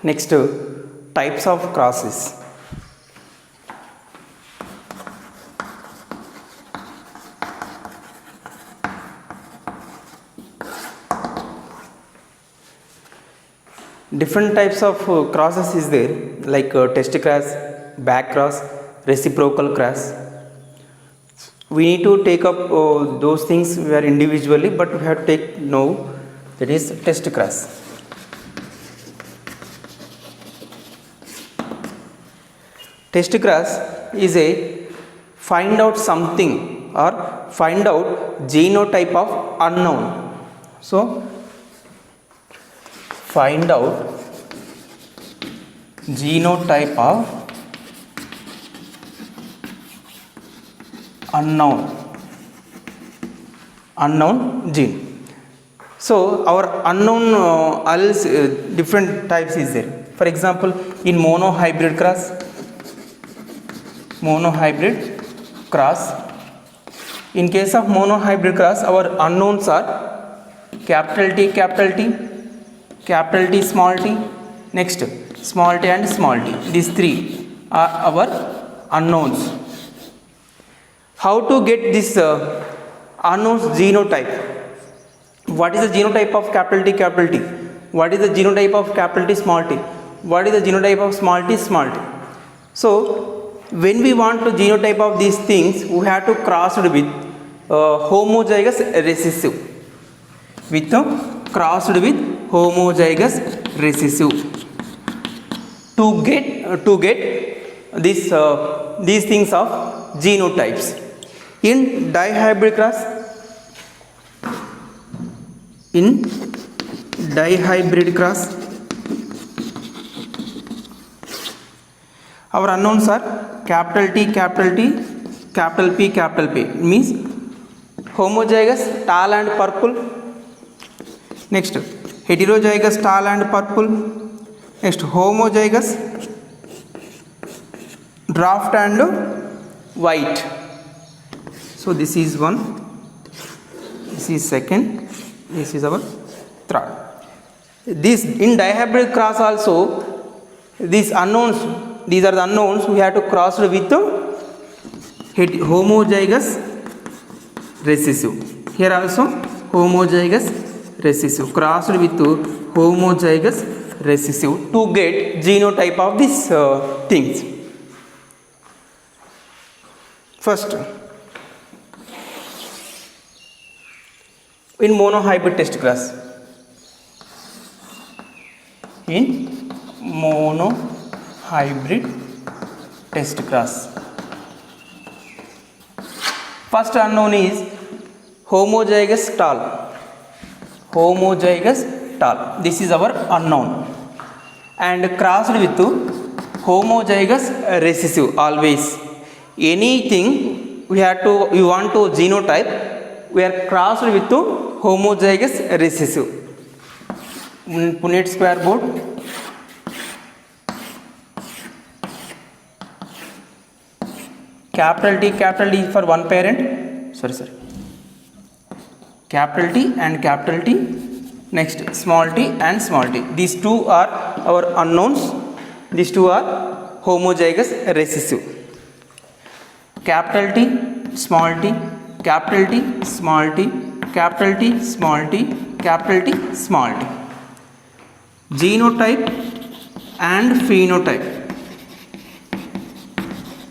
Next, types of crosses. Different types of crosses is there, like test cross, back cross, reciprocal cross. We need to take up those things where individually, but we have to take now, that is test cross. Test cross is a find out something or find out genotype of unknown. So find out genotype of unknown gene. So our unknown alleles different types is there. For example, in monohybrid cross, in case of monohybrid cross, our unknowns are capital T, capital T, small t, next small t and small t. These three are our unknowns. How to get this unknowns genotype? What is the genotype of capital T, capital T? What is the genotype of capital T, small t? What is the genotype of small t, small t? So when we want to genotype of these things, we have to cross it with homozygous recessive. Crossed with homozygous recessive to get these things of genotypes. In dihybrid cross, our unknowns are capital T, capital P, capital P. Means homozygous tall and purple. Next, heterozygous tall and purple. Next, homozygous draft and white. So this is one, this is second, this is our third. This in dihybrid cross also, these unknowns, these are the unknowns we have to cross with homozygous recessive. Here also homozygous recessive, crossed with homozygous recessive to get genotype of these things. First, in monohybrid test cross, first unknown is homozygous tall. This is our unknown, and crossed with homozygous recessive. Always anything we want to genotype, we are crossed with homozygous recessive. Punnett square board. Capital T for one parent. Capital T and capital T. Next, small t and small t. These two are our unknowns. These two are homozygous recessive. Capital T, small t, capital T, small t, capital T, small t, capital T, small t. Genotype and phenotype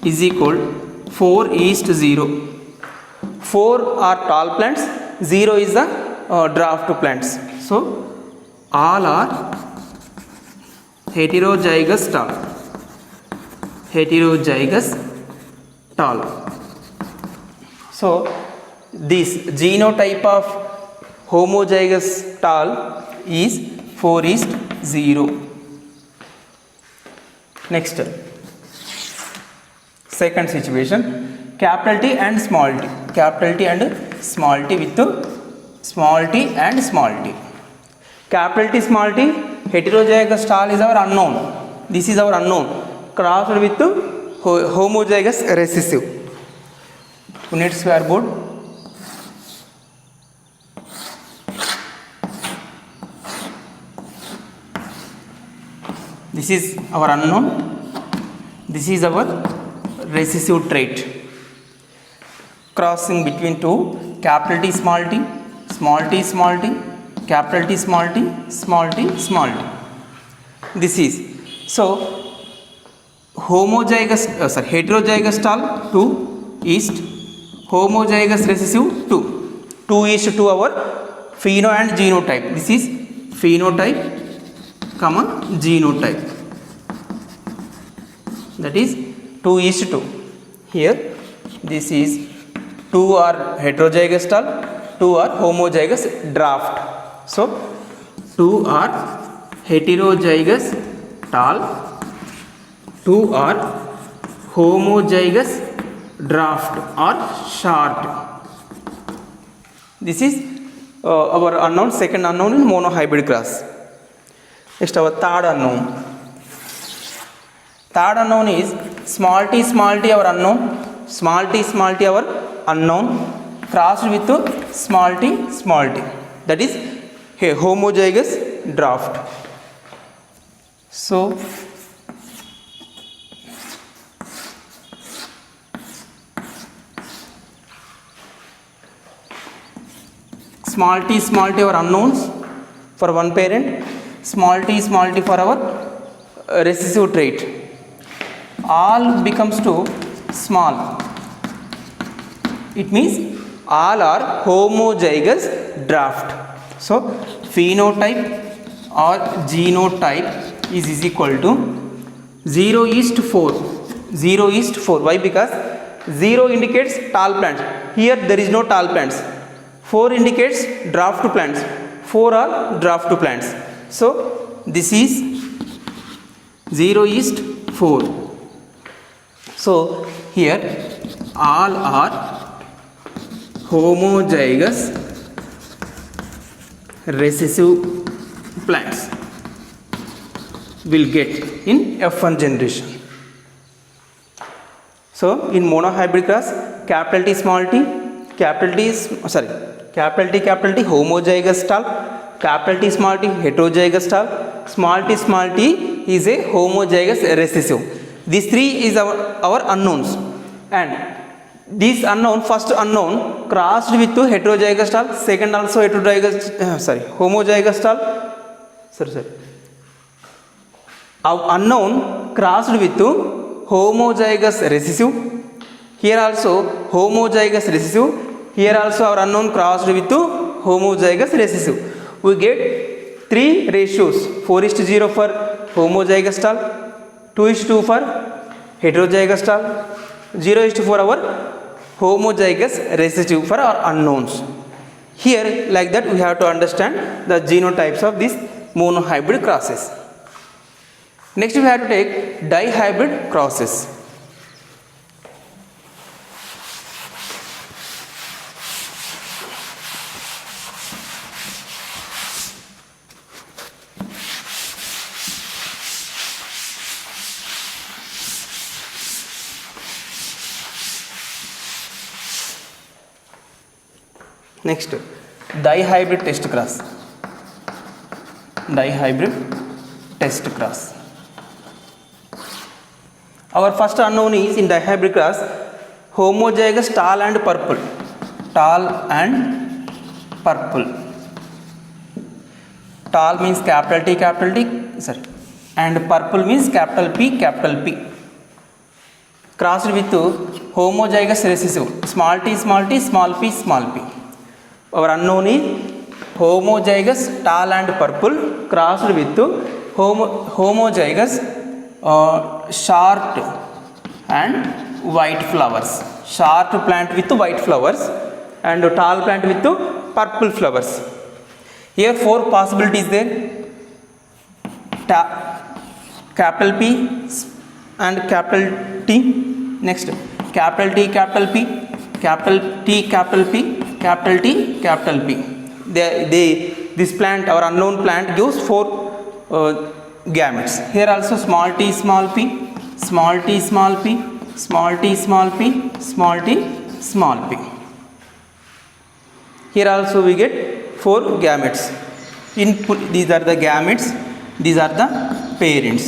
is equal 4:0. 4 are tall plants, 0 is the draft plants. So all are heterozygous tall. So this genotype of homozygous tall is 4:0. Next, second situation, capital T and small t. Capital T and small t with small t and small t. Capital T, small t, heterozygous tall is our unknown. This is our unknown. Crossed with homozygous recessive. Punnett square board. This is our unknown. This is our recessive trait. Crossing between two, capital T, small t, small t, small t, capital T, small t, small t, small t. This is so homozygous, heterozygous tall 2 is homozygous recessive 2. 2 is to our pheno and genotype. This is phenotype, comma genotype. That is 2 is to 2. Here this is 2 are heterozygous tall, 2 are homozygous draft. So 2 are heterozygous tall, 2 are homozygous draft or short. This is our unknown, second unknown in monohybrid cross. Next our third unknown. Third unknown is small t our unknown, small t our unknown crossed with small t. That is a homozygous draft. So small t our unknowns for one parent, small t for our recessive trait, all becomes to small. It means all are homozygous draft. So phenotype or genotype is equal to 0:4. 0:4. Why? Because 0 indicates tall plants. Here there is no tall plants. 4 indicates draft plants. 4 are draft plants. So this is 0:4. So here all are homozygous recessive plants will get in F1 generation. So in monohybrid cross, capital T small t, capital T homozygous tall, capital T small t heterozygous tall, small t is a homozygous recessive. These three is our unknowns, and this unknown, first unknown crossed with heterozygous tall, second also homozygous tall. Unknown crossed with homozygous recessive. Here also homozygous recessive. Here also our unknown crossed with homozygous recessive. We get 3 ratios: 4:0 for homozygous tall, 2:2 for heterozygous tall, 0:4 our homozygous recessive for our unknowns. Here like that we have to understand the genotypes of these monohybrid crosses. Next we have to take dihybrid crosses. Next, dihybrid test cross. Dihybrid test cross. Our first unknown is in dihybrid cross homozygous tall and purple. Tall and purple. Tall means capital T, and purple means capital P. Crossed with homozygous recessive, small t, small p. Our unknown is homozygous tall and purple crossed with homozygous short and white flowers. Short plant with white flowers and tall plant with purple flowers. Here 4 possibilities there: capital P and capital T. Next, capital T, capital P, capital T, capital P, capital T, capital P. This plant, our unknown plant, gives 4 gametes. Here also small t, small p, small t, small p, small t, small p, small t, small p. Here also we get 4 gametes. These are the gametes, these are the parents.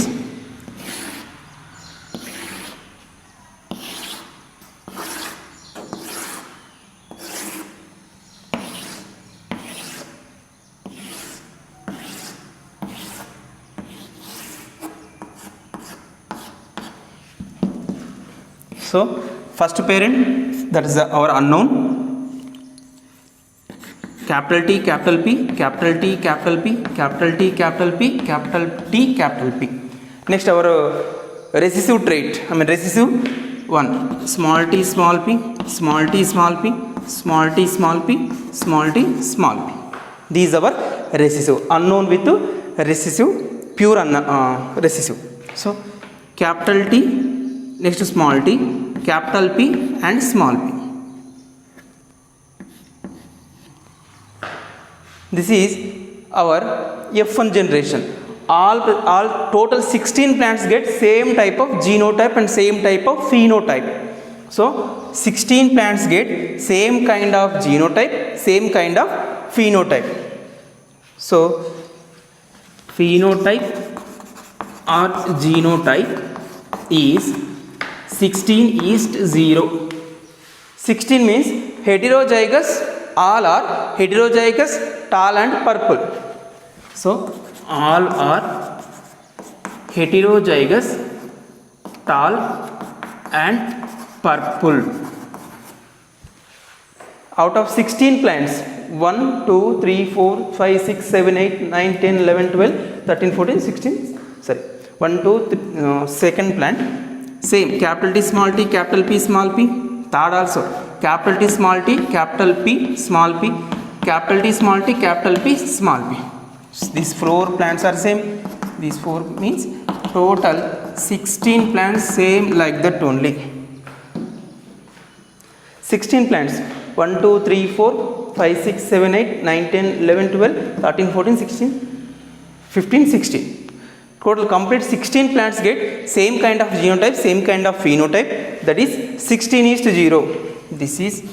So first parent, that is our unknown, capital T, capital P, capital T, capital P, capital T, capital P, capital T, capital P. Next our recessive trait, recessive one, small t, small p, small t, small p, small t, small p, small t, small p. These are our recessive, unknown with recessive, pure recessive. So capital T, next small t, capital P and small p. This is our F1 generation. All total 16 plants get same type of genotype and same type of phenotype. So 16 plants get same kind of genotype, same kind of phenotype. So phenotype or genotype is 16:0. 16 means heterozygous, all are heterozygous, tall and purple. So all are heterozygous, tall and purple. Out of 16 plants, 1, 2, 3, 4, 5, 6, 7, 8, 9, 10, 11, 12, 13, 14, 16, sorry, 1, 2, 3, second plant, same, capital T, small t, capital P, small p, third also, capital T, small t, capital P, small p, capital T, small t, capital P, small p. These 4 plants are same, these 4 means total 16 plants same like that only. 16 plants, 1, 2, 3, 4, 5, 6, 7, 8, 9, 10, 11, 12, 13, 14, 16, 15, 16. Total complete 16 plants get same kind of genotype, same kind of phenotype, that is 16:0. This is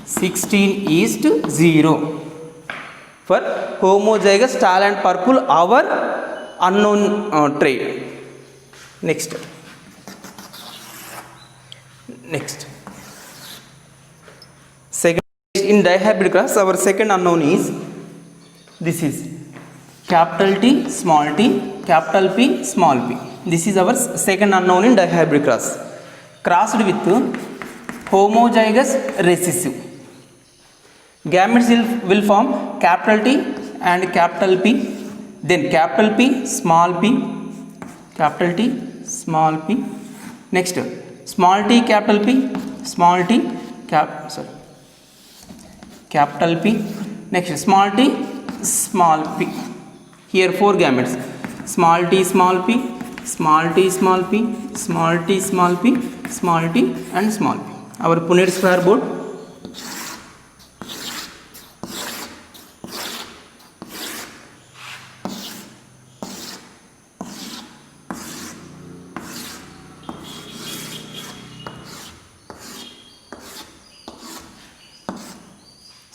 16:0 for homozygous, tall and purple, our unknown trait. Next. Second, in dihybrid cross, our second unknown is, this is capital T, small t, capital P, small p. This is our second unknown in dihybrid cross. Crossed with homozygous recessive. Gametes will form capital T and capital P, then capital P, small p, capital T, small p. Next, small t, capital P, small t, capital P. Next, small t, small p. Here 4 gametes, small t, small p, small t, small p, small t, small p, small t and small p. Our Punnett square board.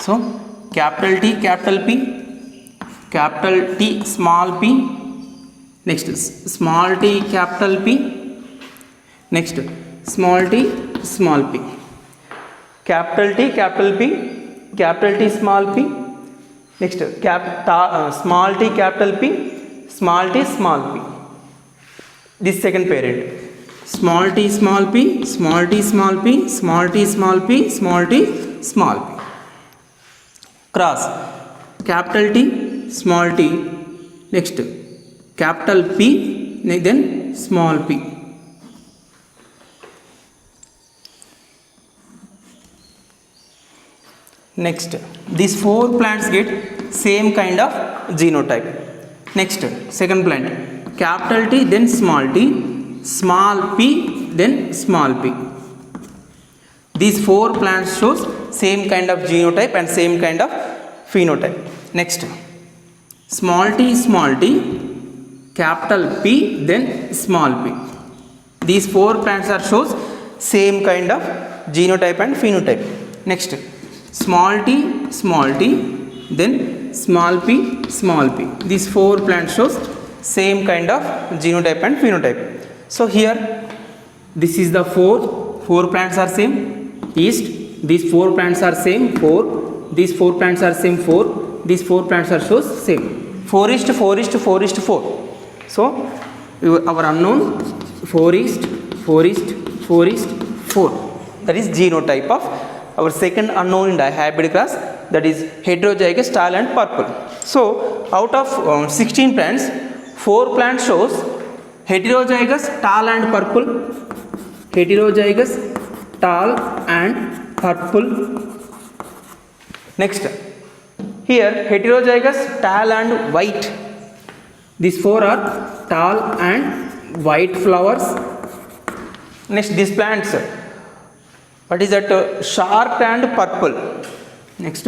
So capital T, capital P, capital T, small p, next small t, capital P, next small t, small p, capital T, capital P, capital T, small p, next small t, capital P, small t, small p. This second parent, small t, small p, small t, small p, small t, small p, small t, small p. Cross capital T, small t, next capital P, then small p. Next, these 4 plants get same kind of genotype. Next, second plant, capital T, then small t, small p, then small p. These 4 plants shows same kind of genotype and same kind of phenotype. Next, small t, capital P, then small p. These 4 plants are shows same kind of genotype and phenotype. Next, small t, then small p. These 4 plants shows same kind of genotype and phenotype. So here, this is the 4 plants are same. East, these 4 plants are same 4. These 4 plants are same 4. These 4 plants are shows same 4. 4:4:4:4. So our unknown 4:4:4:4. That is genotype of our second unknown in dihybrid cross, that is heterozygous tall and purple. So out of 16 plants, 4 plants shows heterozygous tall and purple, heterozygous tall and purple. Next, here heterozygous tall and white. These 4 are tall and white flowers. Next, these plants, what is that? Short and purple. Next,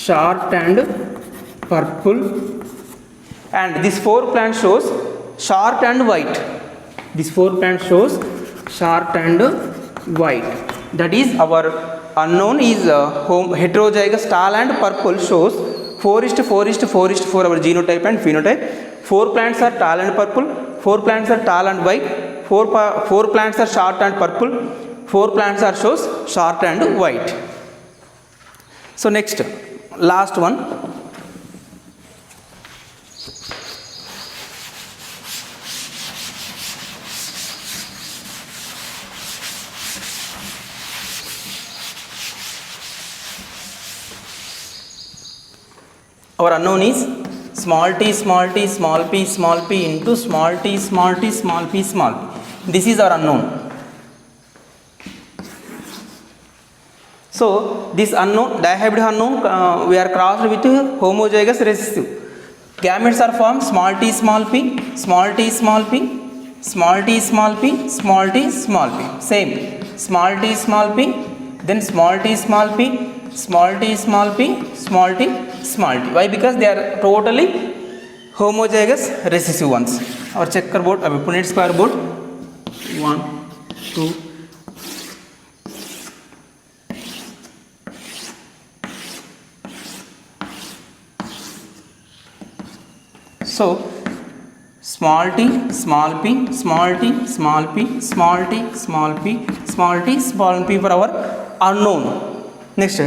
short and purple. And this 4 plant shows short and white. This 4 plant shows short and white. That is our unknown is heterozygous tall and purple, shows 4:4:4:4 our genotype and phenotype. 4 plants are tall and purple, 4 plants are tall and white, 4 plants are short and purple, 4 plants are shows short and white. So next, last one. Our unknown is small t small t small p small p into small t small t small p small p. This is our unknown. So this unknown, dihybrid unknown, we are crossed with homozygous recessive. Gametes are formed small t small p small t small p small t small p small t small p. Same, small t small p, then small t small p, small t small p, small t small t. Why? Because they are totally homozygous recessive ones. Our checkerboard, our Punnett square board, 1 2. So small t small p small t small p small t small p small t small p for our unknown. Next,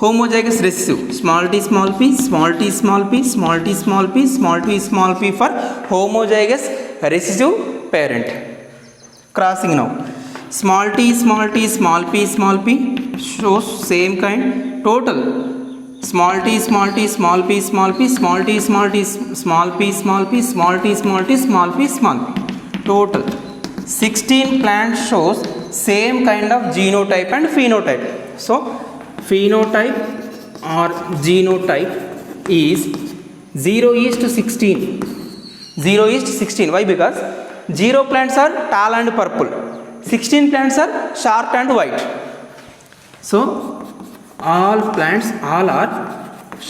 homozygous recessive, small t small p small t small p small t small p small t small p for homozygous recessive parent. Crossing now, small t small t small p small p shows same kind, total small t small t small p small p small t small t small p small p small t small t small p small p, total 16 plants shows same kind of genotype and phenotype. So phenotype or genotype is 0:16. 0:16. Why? Because 0 plants are tall and purple, 16 plants are short and white. So all plants, all are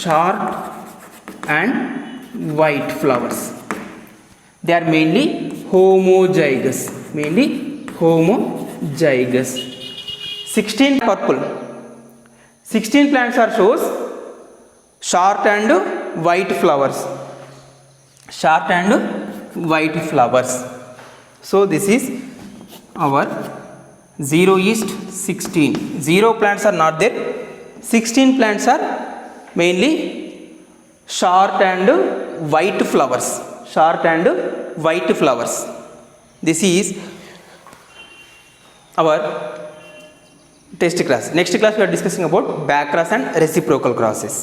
short and white flowers. They are mainly homozygous, mainly homozygous. 16 purple, 16 plants are shows short and white flowers, short and white flowers. So this is our 0:16. 0 plants are not there, 16 plants are mainly short and white flowers, short and white flowers. This is our test class. Next class we are discussing about back cross and reciprocal crosses.